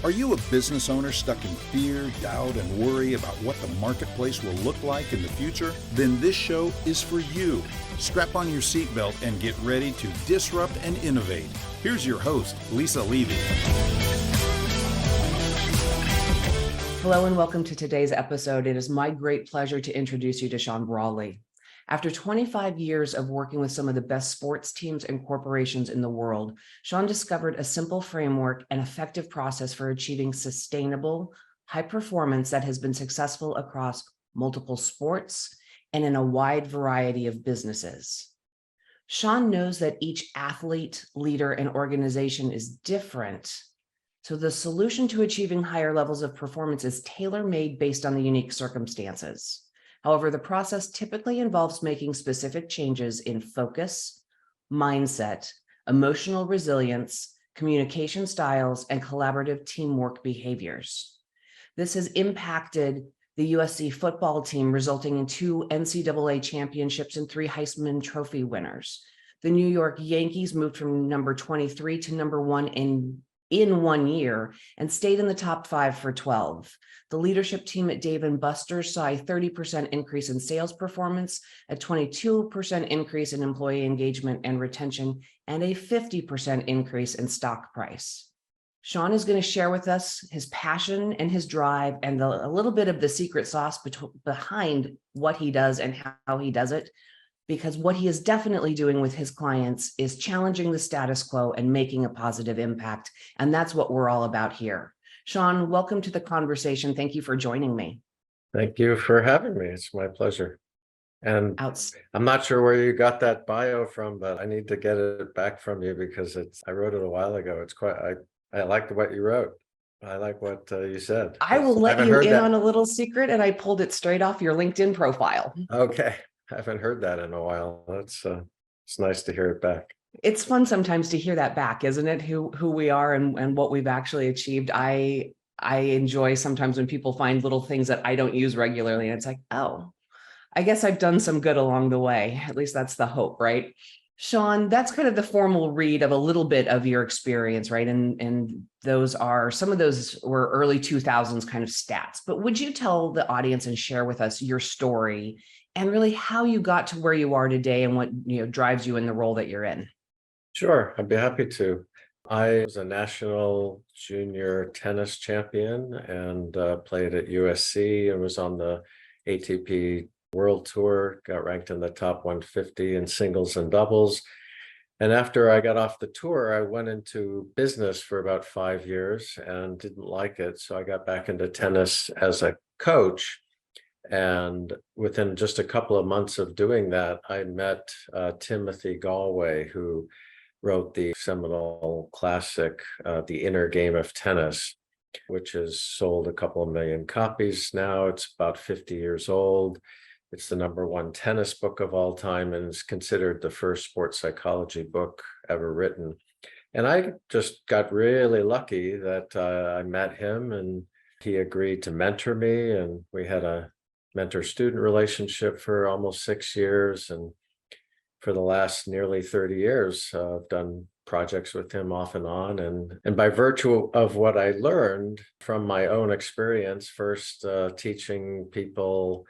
Are you a business owner stuck in fear, doubt, and worry about what the marketplace will look like in the future? Then this show is for you. Strap on your seatbelt and get ready to disrupt and innovate. Here's your host, Lisa Levy. Hello and welcome to today's episode. It is my great pleasure to introduce you to Sean Brawley. After 25 years of working with some of the best sports teams and corporations in the world, Sean discovered a simple framework and effective process for achieving sustainable, high performance that has been successful across multiple sports and in a wide variety of businesses. Sean knows that each athlete, leader, and organization is different, so the solution to achieving higher levels of performance is tailor-made based on the unique circumstances. However, the process typically involves making specific changes in focus, mindset, emotional resilience, communication styles, and collaborative teamwork behaviors. This has impacted the USC football team, resulting in 2 NCAA championships and 3 Heisman Trophy winners. The New York Yankees moved from number 23 to number 1 in 1 year and stayed in the top 5 for 12. The leadership team at Dave & Buster's saw a 30% increase in sales performance, a 22% increase in employee engagement and retention, and a 50% increase in stock price. Sean is going to share with us his passion and his drive and a little bit of the secret sauce behind what he does and how he does it, because what he is definitely doing with his clients is challenging the status quo and making a positive impact. And that's what we're all about here. Sean, welcome to the conversation. Thank you for joining me. Thank you for having me. It's my pleasure. And I'm not sure where you got that bio from, but I need to get it back from you because I wrote it a while ago. It's quite, I liked what you wrote. I like what you said. I will let you in on a little secret, and I pulled it straight off your LinkedIn profile. Okay. I haven't heard that in a while. It's nice to hear it back. It's fun sometimes to hear that back, isn't it? Who we are and what we've actually achieved. I enjoy sometimes when people find little things that I don't use regularly, and it's like, oh, I guess I've done some good along the way. At least that's the hope, right? Sean, that's kind of the formal read of a little bit of your experience, right? And those are, some of those were early 2000s kind of stats. But would you tell the audience and share with us your story and really how you got to where you are today and what drives you in the role that you're in? Sure, I'd be happy to. I was a national junior tennis champion and played at USC and was on the ATP World Tour, got ranked in the top 150 in singles and doubles. And after I got off the tour, I went into business for about 5 years and didn't like it. So I got back into tennis as a coach. And within just a couple of months of doing that, I met Timothy Galway, who wrote the seminal classic, The Inner Game of Tennis, which has sold a couple of million copies now. It's about 50 years old. It's the #1 tennis book of all time and is considered the first sports psychology book ever written. And I just got really lucky that I met him and he agreed to mentor me. And we had a mentor-student relationship for almost 6 years. And for the last nearly 30 years, I've done projects with him off and on. And by virtue of what I learned from my own experience, first teaching people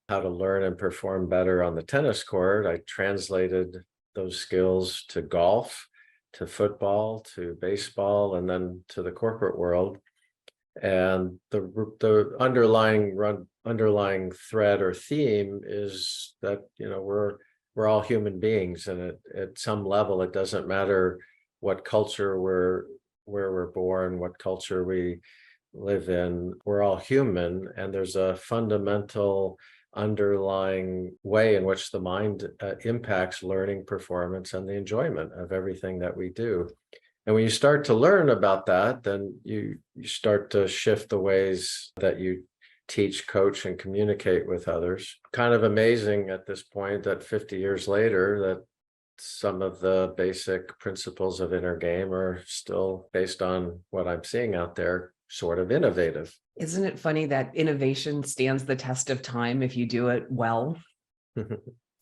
how to learn and perform better on the tennis court, I translated those skills to golf, to football, to baseball, and then to the corporate world. And the underlying thread or theme is that we're all human beings, and at some level it doesn't matter what culture where we're born, what culture we live in. We're all human, and there's a fundamental underlying way in which the mind impacts learning, performance, and the enjoyment of everything that we do. And when you start to learn about that, then you start to shift the ways that you teach, coach, and communicate with others. Kind of amazing at this point that 50 years later, that some of the basic principles of inner game are still, based on what I'm seeing out there, sort of innovative. Isn't it funny that innovation stands the test of time if you do it well?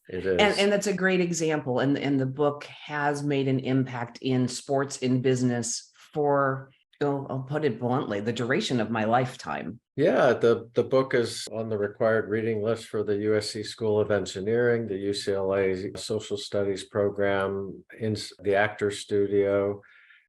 It is. And that's a great example. And the book has made an impact in sports, in business for, I'll put it bluntly, the duration of my lifetime. Yeah, the book is on the required reading list for the USC School of Engineering, the UCLA Social Studies program, in the Actors Studio.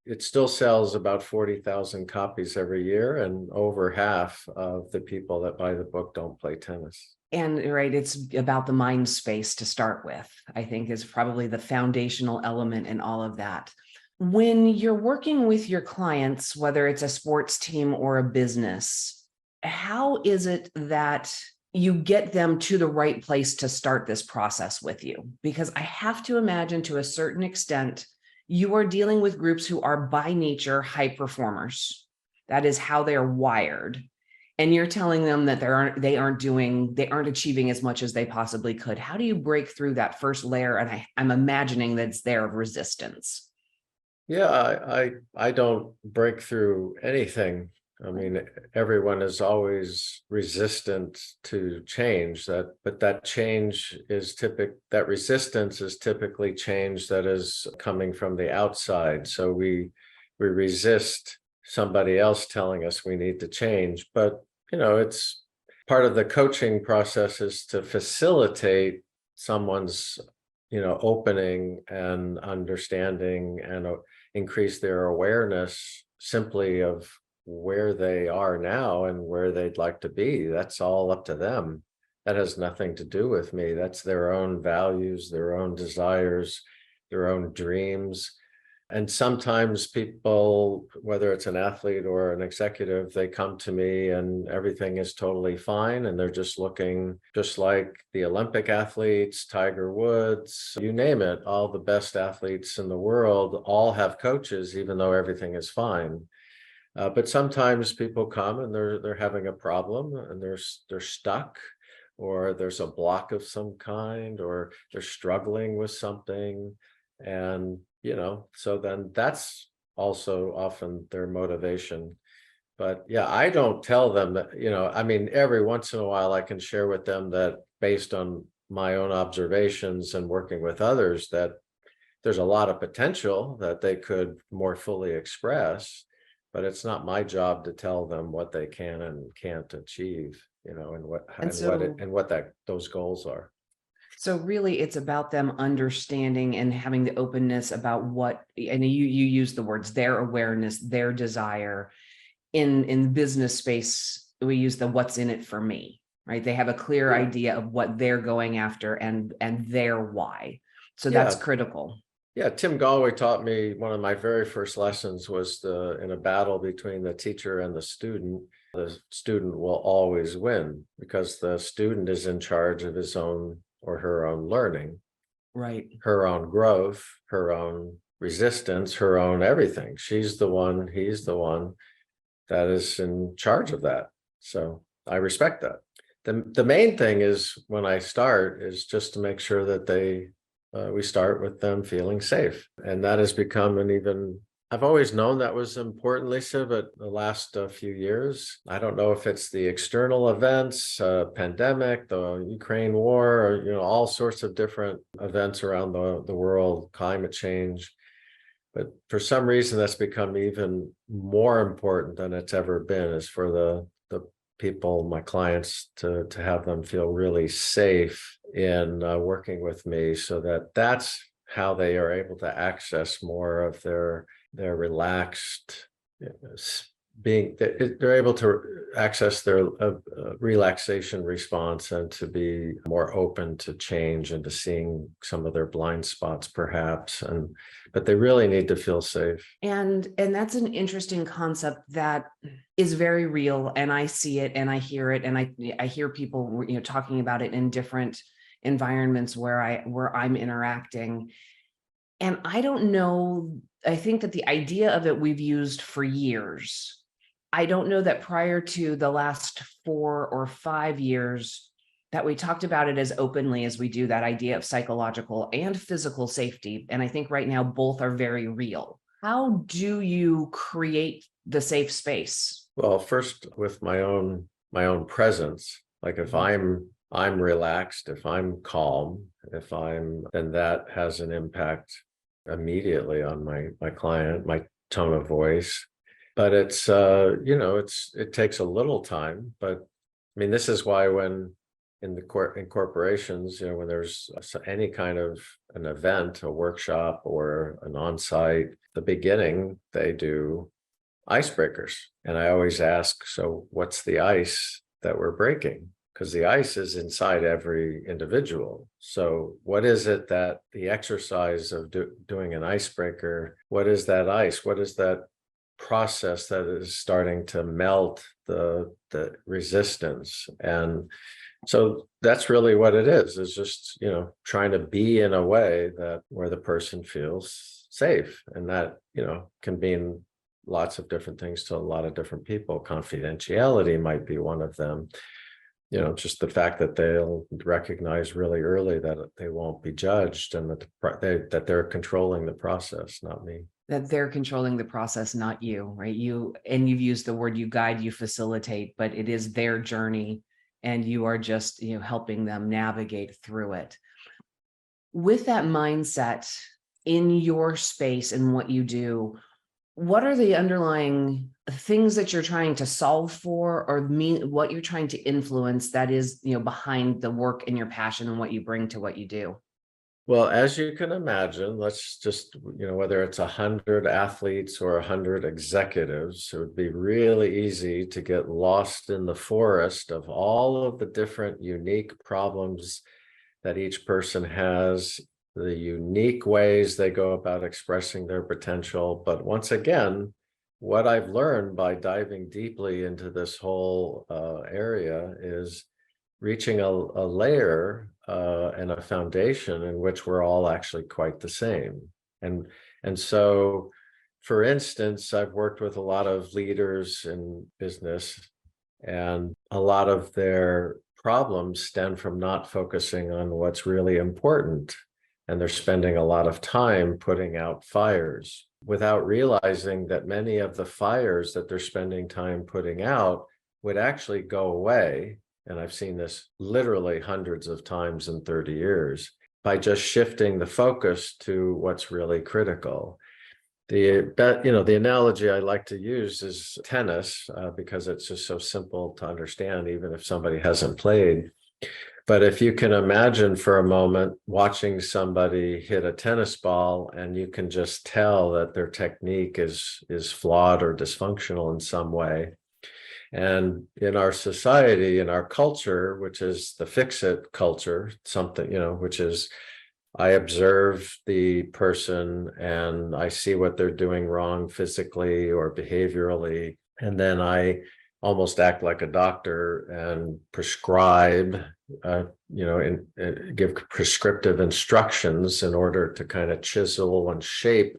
It still sells about 40,000 copies every year, and over half of the people that buy the book don't play tennis. And right, it's about the mind space to start with, I think is probably the foundational element in all of that. When you're working with your clients, whether it's a sports team or a business, how is it that you get them to the right place to start this process with you? Because I have to imagine, to a certain extent, you are dealing with groups who are by nature high performers. That is how they're wired. And you're telling them that they aren't achieving as much as they possibly could. How do you break through that first layer? And I'm imagining that it's there of resistance. Yeah, I don't break through anything. I mean, everyone is always resistant to change, but that change is that resistance is typically change that is coming from the outside. So we resist somebody else telling us we need to change. But, it's part of the coaching process is to facilitate someone's, opening and understanding and increase their awareness simply of where they are now and where they'd like to be. That's all up to them. That has nothing to do with me. That's their own values, their own desires, their own dreams. And sometimes people, whether it's an athlete or an executive, they come to me and everything is totally fine. And they're just looking just like the Olympic athletes, Tiger Woods, you name it. All the best athletes in the world all have coaches, even though everything is fine. But sometimes people come and they're having a problem and they're stuck, or there's a block of some kind, or they're struggling with something. And, so then that's also often their motivation. But yeah, I don't tell them that, every once in a while I can share with them that based on my own observations and working with others, that there's a lot of potential that they could more fully express. But it's not my job to tell them what they can and can't achieve, and what those goals are. So really, it's about them understanding and having the openness about what, and you use the words, their awareness, their desire. In business space, we use the what's in it for me, right? They have a clear idea of what they're going after and their why. So that's critical. Yeah, Tim Galway taught me, one of my very first lessons was in a battle between the teacher and the student will always win because the student is in charge of his own or her own learning, right? Her own growth, her own resistance, her own everything. He's the one that is in charge of that. So I respect that. The main thing is when I start is just to make sure that we start with them feeling safe. And that has become I've always known that was important, Lisa, but the last few years, I don't know if it's the external events, pandemic, the Ukraine war, or, all sorts of different events around the world, climate change. But for some reason, that's become even more important than it's ever been, is for the people, my clients, to have them feel really safe in working with me, so that's how they are able to access more of their relaxed they're able to access their relaxation response and to be more open to change and to seeing some of their blind spots perhaps, but they really need to feel safe. And that's an interesting concept that is very real, and I see it and I hear it, and I hear people talking about it in different environments where I'm interacting. And I don't know, I think that the idea of it we've used for years. I don't know that prior to the last 4 or 5 years that we talked about it as openly as we do, that idea of psychological and physical safety. And I think right now both are very real. How do you create the safe space? Well, first with my own presence, like if I'm relaxed, if I'm calm, then that has an impact immediately on my client, my tone of voice. But it's it takes a little time. But I mean, this is why when in corporations, when there's any kind of an event, a workshop or an on-site, the beginning they do icebreakers. And I always ask, so what's the ice that we're breaking? Because the ice is inside every individual. So what is it that the exercise of doing an icebreaker, what is that ice? What is that process that is starting to melt the resistance? And so that's really what it is just, trying to be in a way that where the person feels safe. And that, can mean lots of different things to a lot of different people. Confidentiality might be one of them. Just the fact that they'll recognize really early that they won't be judged and that they're controlling the process, not me. That they're controlling the process, not you, right? And you've used the word you guide, you facilitate, but it is their journey and you are just, helping them navigate through it. With that mindset in your space and what you do, what are the underlying things that you're trying to solve for, or what you're trying to influence that is, behind the work and your passion and what you bring to what you do? Well, as you can imagine, let's just, whether it's 100 athletes or 100 executives, it would be really easy to get lost in the forest of all of the different unique problems that each person has, the unique ways they go about expressing their potential. But once again, what I've learned by diving deeply into this whole area is reaching a layer and a foundation in which we're all actually quite the same. And so, for instance, I've worked with a lot of leaders in business, and a lot of their problems stem from not focusing on what's really important. And they're spending a lot of time putting out fires without realizing that many of the fires that they're spending time putting out would actually go away. And I've seen this literally hundreds of times in 30 years by just shifting the focus to what's really critical. The analogy I like to use is tennis because it's just so simple to understand, even if somebody hasn't played. But if you can imagine for a moment watching somebody hit a tennis ball, and you can just tell that their technique is flawed or dysfunctional in some way. And in our society, in our culture, which is the fix-it culture, something, which is I observe the person and I see what they're doing wrong physically or behaviorally, and then I almost act like a doctor and prescribe, give prescriptive instructions in order to kind of chisel and shape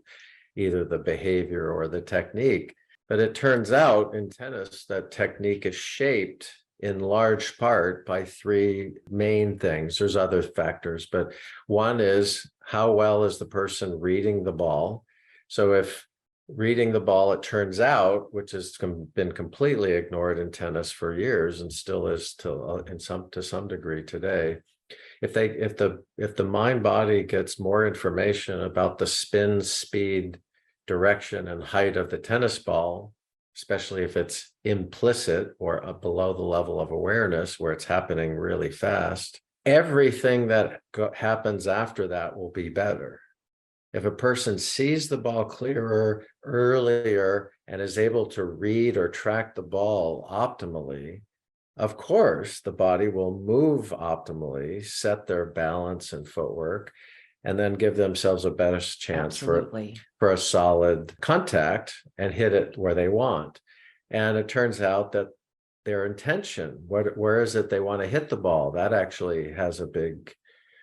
either the behavior or the technique. But it turns out in tennis that technique is shaped in large part by three main things. There's other factors, but one is how well is the person reading the ball? So if reading the ball, it turns out, which has been completely ignored in tennis for years and still is to some degree today. If the mind body gets more information about the spin, speed, direction, and height of the tennis ball, especially if it's implicit or below the level of awareness where it's happening really fast, everything that happens after that will be better. If a person sees the ball clearer earlier and is able to read or track the ball optimally, of course, the body will move optimally, set their balance and footwork, and then give themselves a better chance for a solid contact and hit it where they want. And it turns out that their intention, where is it they want to hit the ball, that actually has a big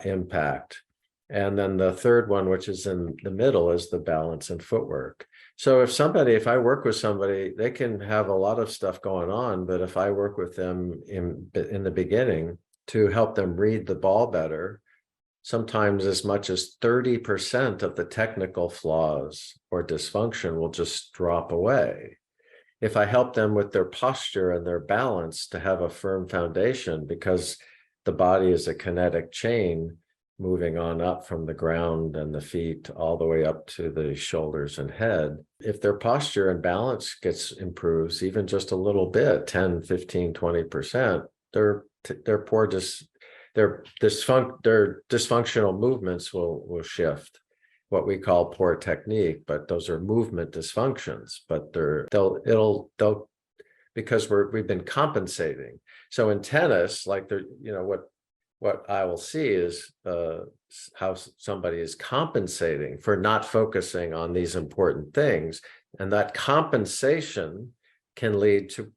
impact. And then the third one, which is in the middle, is the balance and footwork. So if I work with somebody, they can have a lot of stuff going on, but if I work with them in the beginning to help them read the ball better, sometimes as much as 30% of the technical flaws or dysfunction will just drop away. If I help them with their posture and their balance to have a firm foundation, because the body is a kinetic chain, moving on up from the ground and the feet all the way up to the shoulders and head. If their posture and balance improves even just a little bit, 10, 15, 20%, their dysfunctional movements will shift. What we call poor technique, but those are movement dysfunctions. But they'll because we've been compensating. So in tennis, like what I will see is how somebody is compensating for not focusing on these important things, and that compensation can lead to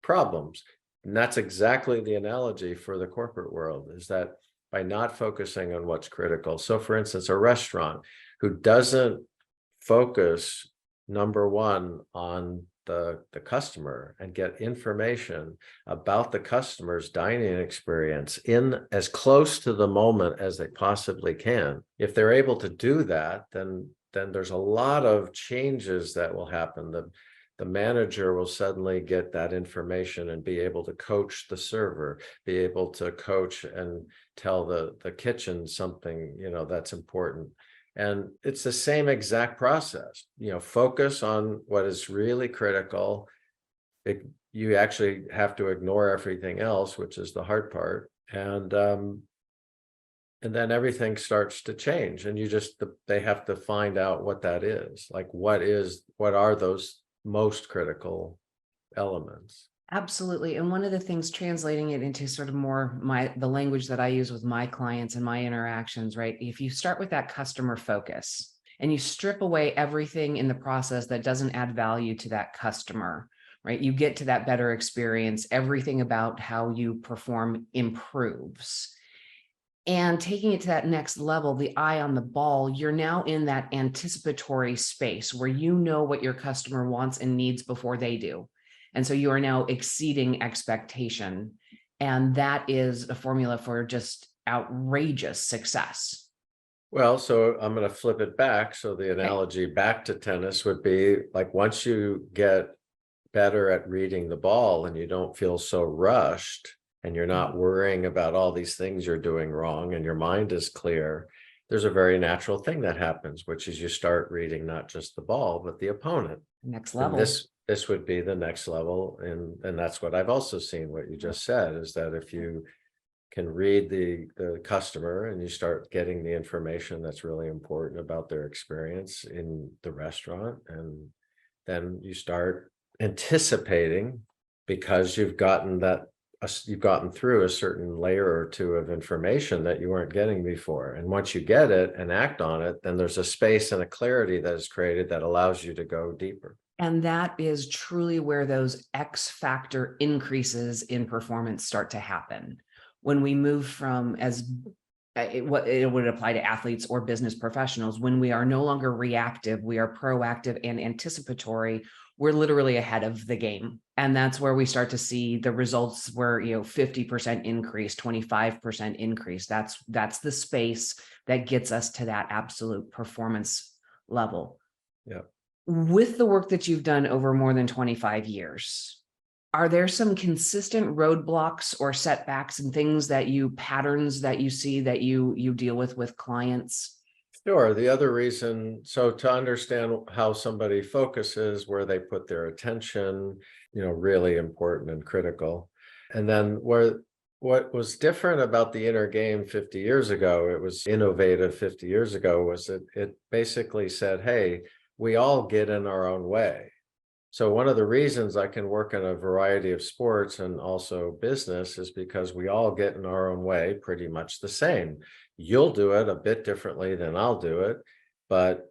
problems. And that's exactly the analogy for the corporate world, is that by not focusing on what's critical. So for instance, a restaurant who doesn't focus, number one, on the customer and get information about the customer's dining experience in as close to the moment as they possibly can. If they're able to do that, then there's a lot of changes that will happen. The manager will suddenly get that information and be able to coach the server, be able to coach and tell the kitchen something, that's important. And it's the same exact process, focus on what is really critical. You actually have to ignore everything else, which is the hard part. And then everything starts to change, and they have to find out what that is. Like, what are those most critical elements? Absolutely. And one of the things, translating it into sort of more the language that I use with my clients and my interactions, right? If you start with that customer focus and you strip away everything in the process that doesn't add value to that customer, right? You get to that better experience, everything about how you perform improves. And taking it to that next level, the eye on the ball, you're now in that anticipatory space where you know what your customer wants and needs before they do. And so you are now exceeding expectation. And that is a formula for just outrageous success. Well, so I'm going to flip it back. So the analogy back to tennis would be like, once you get better at reading the ball and you don't feel so rushed and you're not worrying about all these things you're doing wrong and your mind is clear, there's a very natural thing that happens, which is you start reading not just the ball, but the opponent. Next level. And this would be the next level. And that's what I've also seen, what you just said, is that if you can read the customer and you start getting the information that's really important about their experience in the restaurant, and then you start anticipating, because you've gotten through a certain layer or two of information that you weren't getting before. And once you get it and act on it, then there's a space and a clarity that is created that allows you to go deeper. And that is truly where those X factor increases in performance start to happen. When we move from, it would apply to athletes or business professionals, when we are no longer reactive, we are proactive and anticipatory, we're literally ahead of the game. And that's where we start to see the results where, 50% increase, 25% increase. That's the space that gets us to that absolute performance level. Yeah. With the work that you've done over more than 25 years, are there some consistent roadblocks or setbacks and patterns that you see that you deal with clients? Sure. The other reason, so to understand how somebody focuses, where they put their attention, really important and critical. And then what was different about the inner game 50 years ago, it was innovative 50 years ago, was it basically said, hey, we all get in our own way. So one of the reasons I can work in a variety of sports and also business is because we all get in our own way pretty much the same. You'll do it a bit differently than I'll do it. But,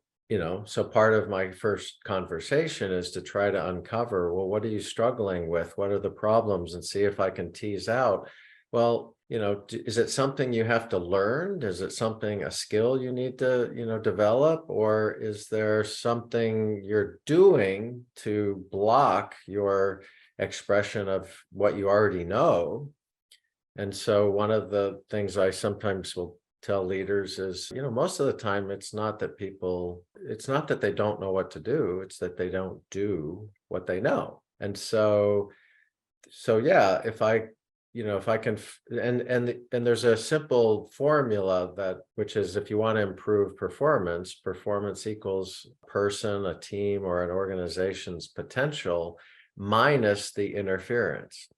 so part of my first conversation is to try to uncover, well, what are you struggling with? What are the problems? And see if I can tease out, well, is it something you have to learn? Is it a skill you need to, develop? Or is there something you're doing to block your expression of what you already know? And so one of the things I sometimes will tell leaders is, most of the time, it's not that they don't know what to do, it's that they don't do what they know. And so yeah, if I if I can, and there's a simple formula which is, if you want to improve performance equals person, a team, or an organization's potential minus the interference.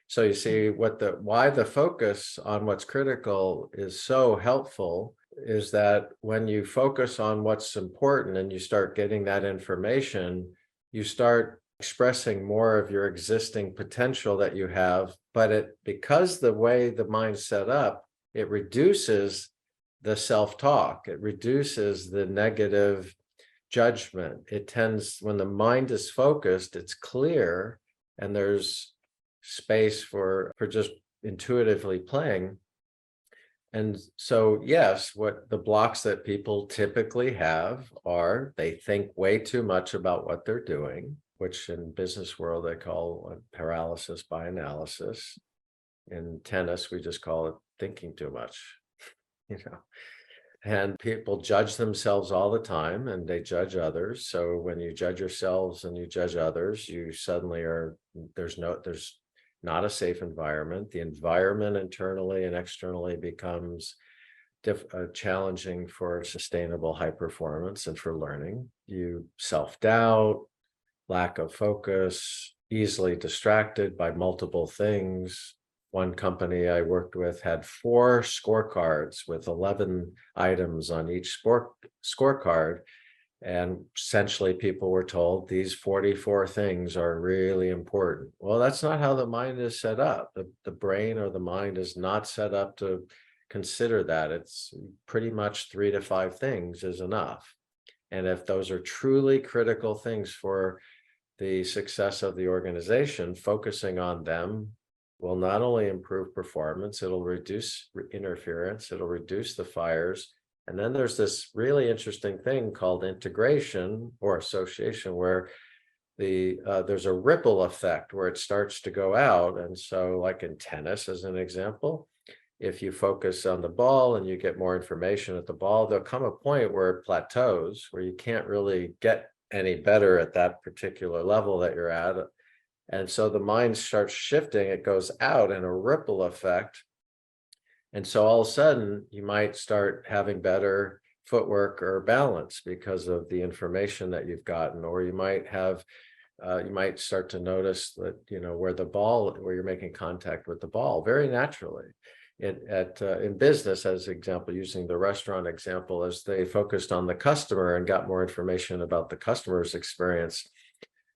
So you see why the focus on what's critical is so helpful is that when you focus on what's important and you start getting that information, you start expressing more of your existing potential that you have, but because the way the mind's set up, it reduces the self-talk, it reduces the negative judgment. When the mind is focused, it's clear, and there's space for just intuitively playing. And so, yes, what the blocks that people typically have are they think way too much about what they're doing, which in business world they call paralysis by analysis. In tennis, we just call it thinking too much, And people judge themselves all the time, and they judge others. So when you judge yourselves and you judge others, you suddenly there's not a safe environment. The environment internally and externally becomes challenging for sustainable high performance and for learning. You self-doubt, lack of focus, easily distracted by multiple things. One company I worked with had 4 scorecards with 11 items on each scorecard. And essentially people were told these 44 things are really important. Well, that's not how the mind is set up. The brain or the mind is not set up to consider that. It's pretty much 3 to 5 things is enough. And if those are truly critical things for the success of the organization, focusing on them will not only improve performance, it'll reduce interference, it'll reduce the fires. And then there's this really interesting thing called integration or association, where there's a ripple effect where it starts to go out. And so, like in tennis, as an example, if you focus on the ball and you get more information at the ball, there'll come a point where it plateaus, where you can't really get any better at that particular level that you're at. And so the mind starts shifting, it goes out in a ripple effect. And so all of a sudden, you might start having better footwork or balance because of the information that you've gotten, or you might start to notice that, where you're making contact with the ball very naturally. In business, as example, using the restaurant example, as they focused on the customer and got more information about the customer's experience,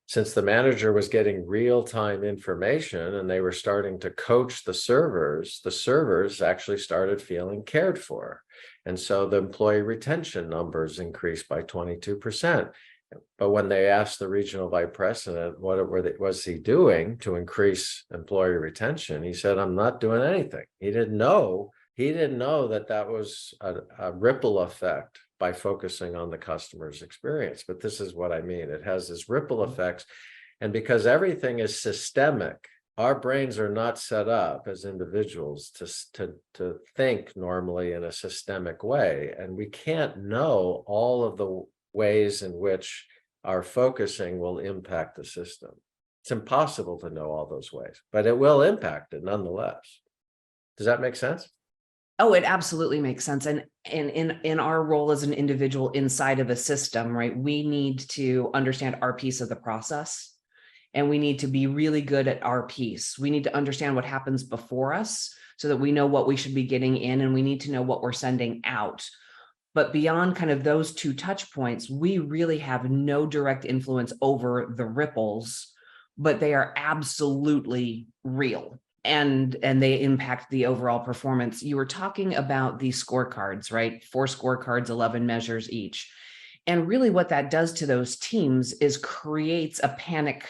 since the manager was getting real-time information and they were starting to coach the servers actually started feeling cared for. And so the employee retention numbers increased by 22%. But when they asked the regional vice president what was he doing to increase employee retention, he said, "I'm not doing anything." He didn't know that was a ripple effect by focusing on the customer's experience. But this is what I mean. It has this ripple effects. And because everything is systemic, our brains are not set up as individuals to think normally in a systemic way. And we can't know all of the ways in which our focusing will impact the system. It's impossible to know all those ways, but it will impact it nonetheless. Does that make sense? Oh, it absolutely makes sense. And in our role as an individual inside of a system, right, we need to understand our piece of the process, and we need to be really good at our piece. We need to understand what happens before us so that we know what we should be getting in, and we need to know what we're sending out. But beyond kind of those 2 touch points, we really have no direct influence over the ripples, but they are absolutely real. And they impact the overall performance. You were talking about these scorecards, right? 4 scorecards, 11 measures each. And really what that does to those teams is creates a panic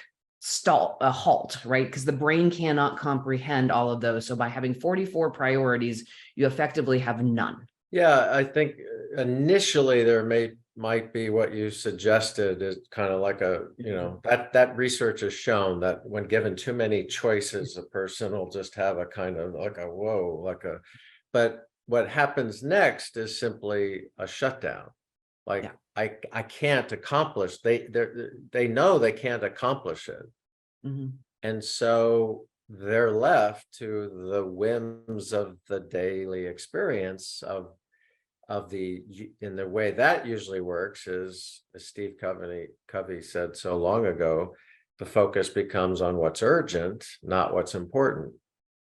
a halt, right? Because the brain cannot comprehend all of those. So by having 44 priorities, you effectively have none. Yeah, I think initially there might be what you suggested is kind of like that research has shown that when given too many choices, a person will just have a kind of like a whoa, but what happens next is simply a shutdown. Like, yeah. I can't accomplish, they know they can't accomplish it. Mm-hmm. And so they're left to the whims of the daily experience of in the way that usually works is, as Steve Covey said so long ago, the focus becomes on what's urgent, not what's important.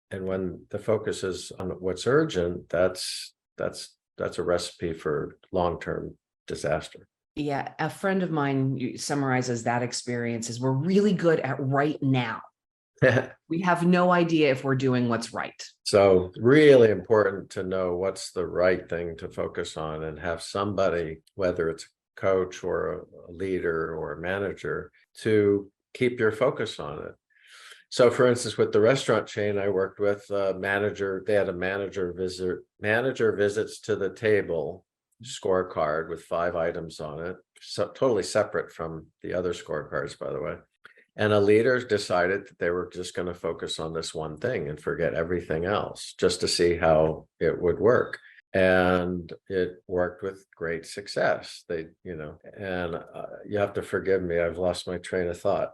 And when the focus is on what's urgent, that's a recipe for long-term disaster. Yeah, a friend of mine summarizes that experience as we're really good at right now. We have no idea if we're doing what's right. So really important to know what's the right thing to focus on and have somebody, whether it's a coach or a leader or a manager, to keep your focus on it. So for instance, with the restaurant chain I worked with, they had a manager visits to the table scorecard with 5 items on it, so totally separate from the other scorecards, by the way. And a leader decided that they were just going to focus on this one thing and forget everything else, just to see how it would work. And it worked with great success. And you have to forgive me, I've lost my train of thought.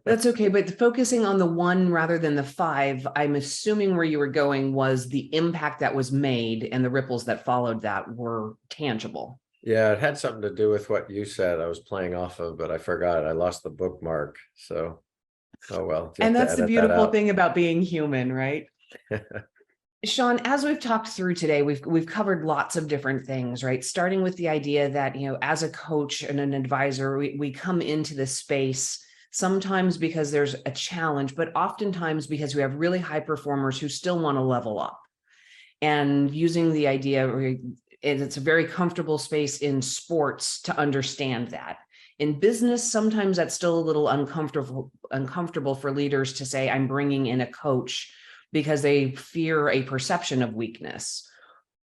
That's okay, but focusing on the 1 rather than the 5, I'm assuming where you were going was the impact that was made and the ripples that followed that were tangible. Yeah, it had something to do with what you said. I was playing off of, but I forgot. I lost the bookmark. So, oh well. And that's the beautiful thing about being human, right? Sean, as we've talked through today, we've covered lots of different things, right? Starting with the idea that, as a coach and an advisor, we come into this space sometimes because there's a challenge, but oftentimes because we have really high performers who still want to level up. And using the idea, it's a very comfortable space in sports to understand that. In business, sometimes that's still a little uncomfortable for leaders to say, I'm bringing in a coach, because they fear a perception of weakness.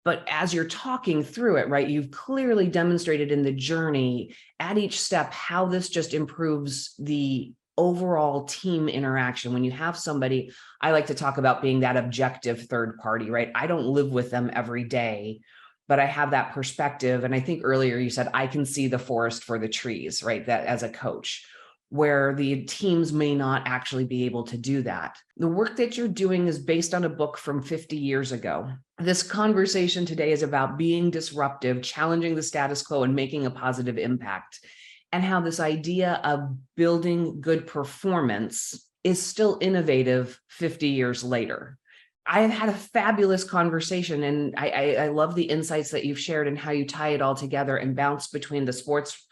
But as you're talking through it, right, you've clearly demonstrated in the journey at each step how this just improves the overall team interaction. When you have somebody, I like to talk about being that objective third party, right? I don't live with them every day, but I have that perspective. And I think earlier you said, I can see the forest for the trees, right? That as a coach, where the teams may not actually be able to do that. The work that you're doing is based on a book from 50 years ago. This conversation today is about being disruptive, challenging the status quo, and making a positive impact, and how this idea of building good performance is still innovative 50 years later. I have had a fabulous conversation, and I love the insights that you've shared and how you tie it all together and bounce between the sports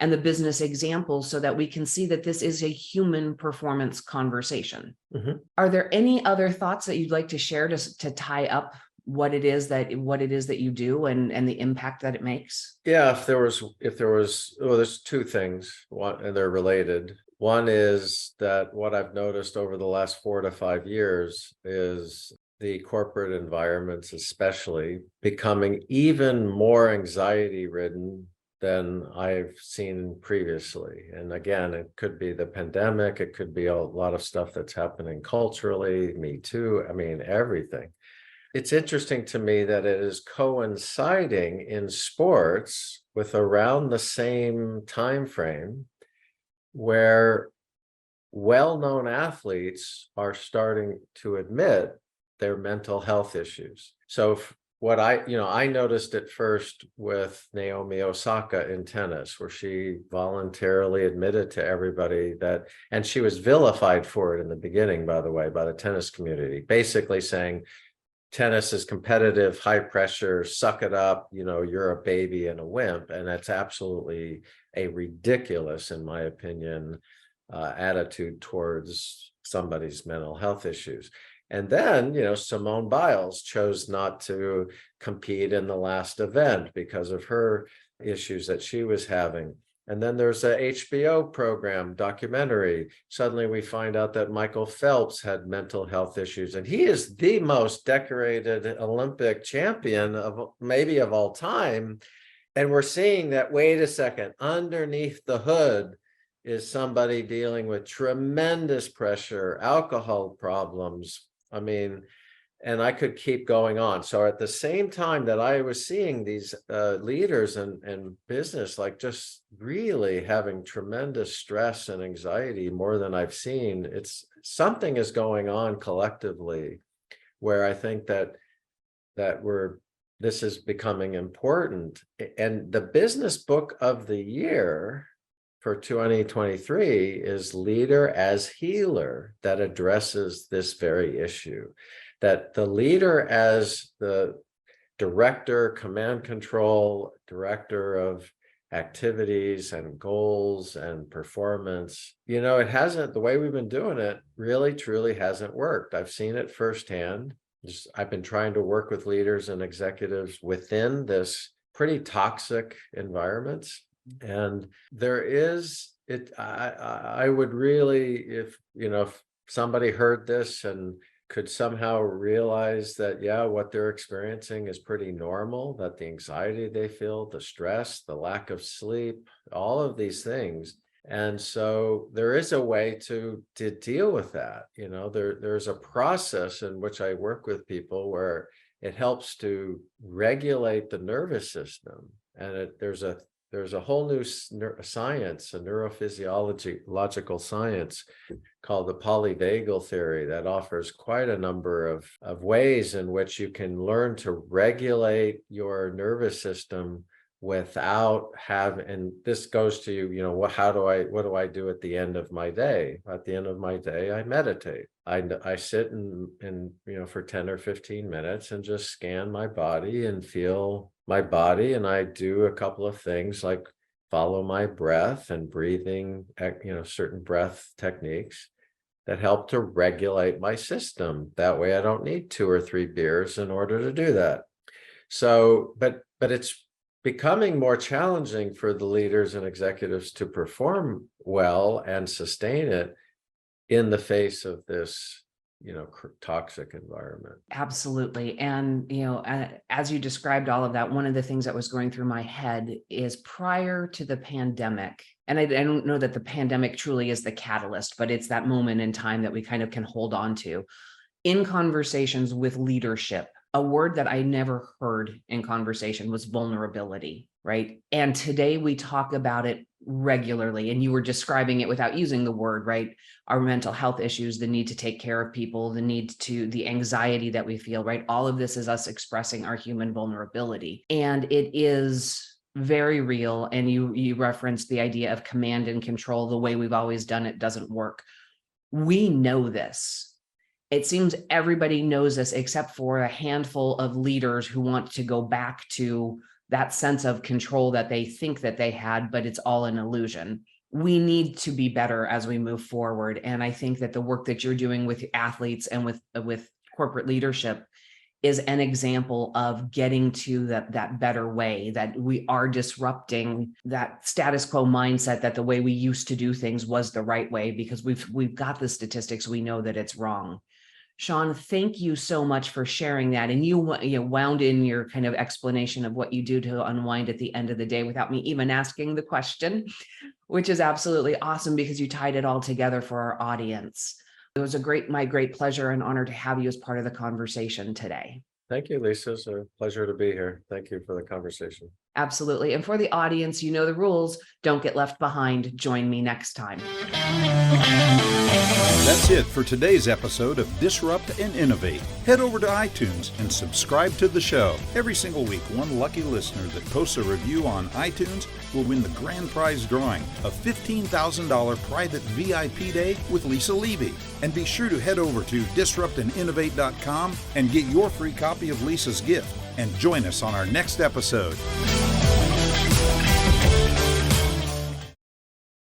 and the business examples so that we can see that this is a human performance conversation. Mm-hmm. Are there any other thoughts that you'd like to share to tie up what it is that you do and the impact that it makes? Yeah, if there was, there's 2 things, and they're related. One is that what I've noticed over the last 4 to 5 years is the corporate environments, especially, becoming even more anxiety ridden than I've seen previously. And again, it could be the pandemic, it could be a lot of stuff that's happening culturally, Me Too, I mean, everything. It's interesting to me that it is coinciding in sports with around the same time frame where well-known athletes are starting to admit their mental health issues. So what I noticed it first with Naomi Osaka in tennis, where she voluntarily admitted to everybody that, and she was vilified for it in the beginning, by the way, by the tennis community, basically saying tennis is competitive, high pressure, suck it up, you're a baby and a wimp. And that's absolutely a ridiculous, in my opinion, attitude towards somebody's mental health issues. And then, Simone Biles chose not to compete in the last event because of her issues that she was having. And then there's a HBO program, documentary. Suddenly we find out that Michael Phelps had mental health issues, and he is the most decorated Olympic champion of all time. And we're seeing that, wait a second, underneath the hood is somebody dealing with tremendous pressure, alcohol problems. I mean, And I could keep going on. So at the same time that I was seeing these leaders and business, like just really having tremendous stress and anxiety, more than I've seen, it's something is going on collectively where I think that this is becoming important. And the business book of the year for 2023 is Leader as Healer, that addresses this very issue. That the leader as the director, command control, director of activities and goals and performance, it hasn't, the way we've been doing it really truly hasn't worked. I've seen it firsthand. I've been trying to work with leaders and executives within this pretty toxic environments. And there is I would really, if somebody heard this and could somehow realize that, what they're experiencing is pretty normal, that the anxiety they feel, the stress, the lack of sleep, all of these things. And so there is a way to deal with that. There's a process in which I work with people where it helps to regulate the nervous system. And there's a whole new science, a neurophysiological science called the polyvagal theory that offers quite a number of ways in which you can learn to regulate your nervous system without having, and this goes to, what do I do at the end of my day? At the end of my day, I meditate. I sit and for 10 or 15 minutes and just scan my body and feel my body. And I do a couple of things like follow my breath and breathing, certain breath techniques that help to regulate my system. That way I don't need 2 or 3 beers in order to do that. So, but it's becoming more challenging for the leaders and executives to perform well and sustain it in the face of this, toxic environment. Absolutely. And, as you described all of that, one of the things that was going through my head is prior to the pandemic, and I don't know that the pandemic truly is the catalyst, but it's that moment in time that we kind of can hold on to. In conversations with leadership, a word that I never heard in conversation was vulnerability, right? And today we talk about it regularly, and you were describing it without using the word, right? Our mental health issues, the need to take care of people, the anxiety that we feel, right? All of this is us expressing our human vulnerability. And it is very real. And you referenced the idea of command and control. The way we've always done it doesn't work. We know this. It seems everybody knows this except for a handful of leaders who want to go back to that sense of control that they think that they had, but it's all an illusion. We need to be better as we move forward. And I think that the work that you're doing with athletes and with corporate leadership is an example of getting to that better way, that we are disrupting that status quo mindset that the way we used to do things was the right way, because we've got the statistics. We know that it's wrong. Sean, thank you so much for sharing that. And you wound in your kind of explanation of what you do to unwind at the end of the day without me even asking the question, which is absolutely awesome because you tied it all together for our audience. It was my great pleasure and honor to have you as part of the conversation today. Thank you, Lisa. It's a pleasure to be here. Thank you for the conversation. Absolutely. And for the audience, you know the rules. Don't get left behind. Join me next time. That's it for today's episode of Disrupt and Innovate. Head over to iTunes and subscribe to the show. Every single week, one lucky listener that posts a review on iTunes will win the grand prize drawing, a $15,000 private VIP day with Lisa Levy. And be sure to head over to disruptandinnovate.com and get your free copy of Lisa's gift. And join us on our next episode.